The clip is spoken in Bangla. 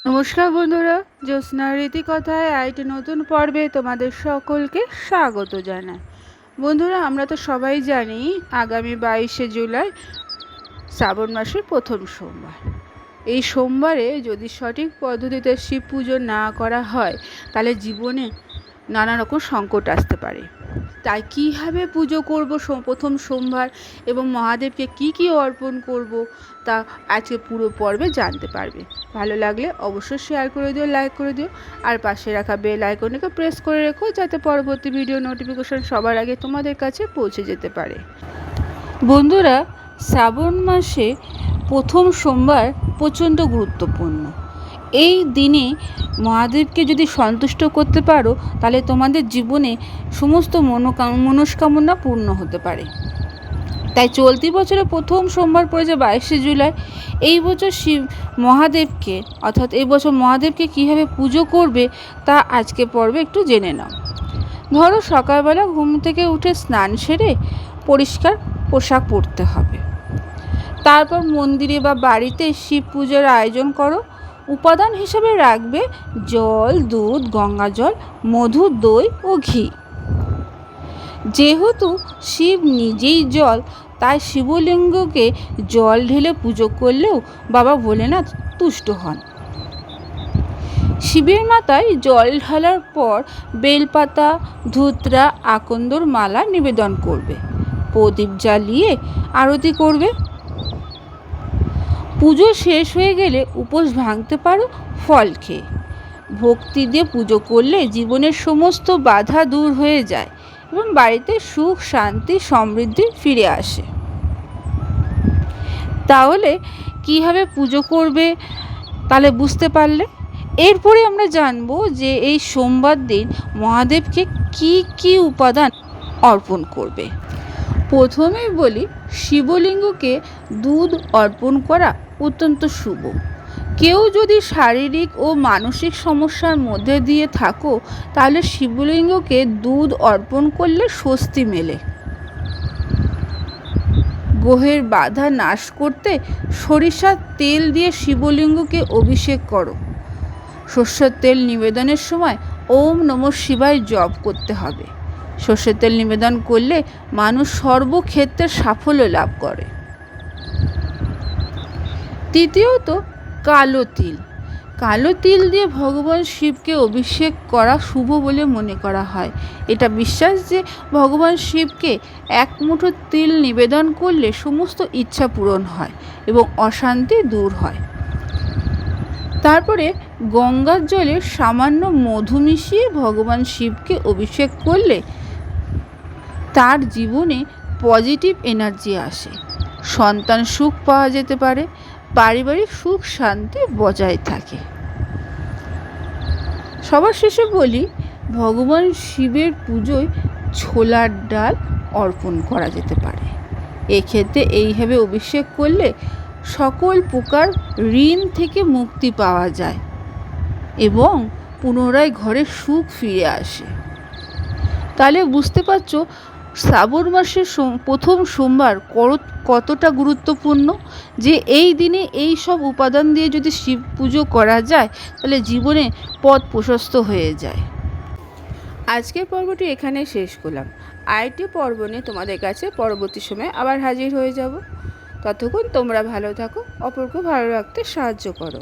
নমস্কার বন্ধুরা, জ্যোৎস্নার রীতিকথায় আরেকটি নতুন পর্বে তোমাদের সকলকে স্বাগত জানাই। বন্ধুরা, আমরা তো সবাই জানি আগামী 22শে জুলাই শ্রাবণ মাসের প্রথম সোমবার। এই সোমবারে যদি সঠিক পদ্ধতিতে শিব পুজো না করা হয় তাহলে জীবনে নানা রকম সংকট আসতে পারে। তাই কীভাবে পুজো করব প্রথম সোমবার এবং মহাদেবকে কি অর্পণ করব তা আজকে পুরো পর্বে জানতে পারবে। ভালো লাগলে অবশ্যই শেয়ার করে দিও, লাইক করে দিও, আর পাশে রাখা বেল আইকনটাকে প্রেস করে রেখো যাতে পরবর্তী ভিডিও নোটিফিকেশন সবার আগে তোমাদের কাছে পৌঁছে যেতে পারে। বন্ধুরা, শ্রাবণ মাসে প্রথম সোমবার প্রচণ্ড গুরুত্বপূর্ণ। এই দিনে মহাদেবকে যদি সন্তুষ্ট করতে পারো তাহলে তোমাদের জীবনে সমস্ত মনস্কামনা পূর্ণ হতে পারে। তাই চলতি বছরে প্রথম সোমবার পড়েছে 22শে জুলাই। এই বছর মহাদেবকে এই বছর মহাদেবকে কীভাবে পুজো করবে তা আজকে পর্বে একটু জেনে নাও। ধরো, সকালবেলা ঘুম থেকে উঠে স্নান সেরে পরিষ্কার পোশাক পরতে হবে। তারপর মন্দিরে বা বাড়িতে শিব পূজার আয়োজন করো। উপাদান হিসেবে রাখবে জল, দুধ, গঙ্গা জল, মধু, দই ও ঘি। যেহেতু শিব নিজেই জল, তাই শিবলিঙ্গকে জল ঢেলে পুজো করলেও বাবা ভোলেনাথ তুষ্ট হন। শিবের মাথায় জল ঢালার পর বেলপাতা, ধুতরা, আকন্দর মালা নিবেদন করবে। প্রদীপ জ্বালিয়ে আরতি করবে। পুজো শেষ হয়ে গেলে উপোস ভাঙতে পারো ফল খেয়ে। ভক্তি দিয়ে পুজো করলে জীবনের সমস্ত বাধা দূর হয়ে যায় এবং বাড়িতে সুখ, শান্তি, সমৃদ্ধি ফিরে আসে। তাহলে কীভাবে পুজো করবে তাহলে বুঝতে পারলে। এরপরে আমরা জানবো যে এই সোমবার দিন মহাদেবকে কি উপাদান অর্পণ করবে। প্রথমেই বলি, শিবলিঙ্গকে দুধ অর্পণ করা অত্যন্ত শুভ। কেউ যদি শারীরিক ও মানসিক সমস্যার মধ্যে দিয়ে থাকো তাহলে শিবলিঙ্গকে দুধ অর্পণ করলে স্বস্তি মেলে। গ্রহের বাধা নাশ করতে সরিষার তেল দিয়ে শিবলিঙ্গকে অভিষেক করো। সরষের তেল নিবেদনের সময় ওম নমঃ শিবায় জপ করতে হবে। সরষের তেল নিবেদন করলে মানুষ সর্বক্ষেত্রে সাফল্য লাভ করে। তৃতীয়ত, কালো তিল দিয়ে ভগবান শিবকে অভিষেক করা শুভ বলে মনে করা হয়। এটা বিশ্বাস যে ভগবান শিবকে এক মুঠো তিল নিবেদন করলে সমস্ত ইচ্ছা পূরণ হয় এবং অশান্তি দূর হয়। তারপরে গঙ্গার জলে সামান্য মধু মিশিয়ে ভগবান শিবকে অভিষেক করলে তার জীবনে পজিটিভ এনার্জি আসে, সন্তান সুখ পাওয়া যেতে পারে, পারিবারিক সুখ শান্তি বজায় থাকে। সবার শেষে বলি, ভগবান শিবের পুজোয় ছোলার ডাল অর্পণ করা যেতে পারে। এক্ষেত্রে এইভাবে অভিষেক করলে সকল প্রকার ঋণ থেকে মুক্তি পাওয়া যায় এবং পুনরায় ঘরে সুখ ফিরে আসে। তাহলে বুঝতে পারছো শ্রাবণ মাসের প্রথম সোমবার কতটা গুরুত্বপূর্ণ, যে এই দিনে এই সব উপাদান দিয়ে যদি শিব পুজো করা যায় তাহলে জীবনে পথ প্রশস্ত হয়ে যায়। আজকের পর্বটি এখানে শেষ করলাম। আরেকটি পর্ব নিয়ে তোমাদের কাছে পরবর্তী সময় আবার হাজির হয়ে যাব। ততক্ষণ তোমরা ভালো থাকো, অপরকে ভালো রাখতে সাহায্য করো।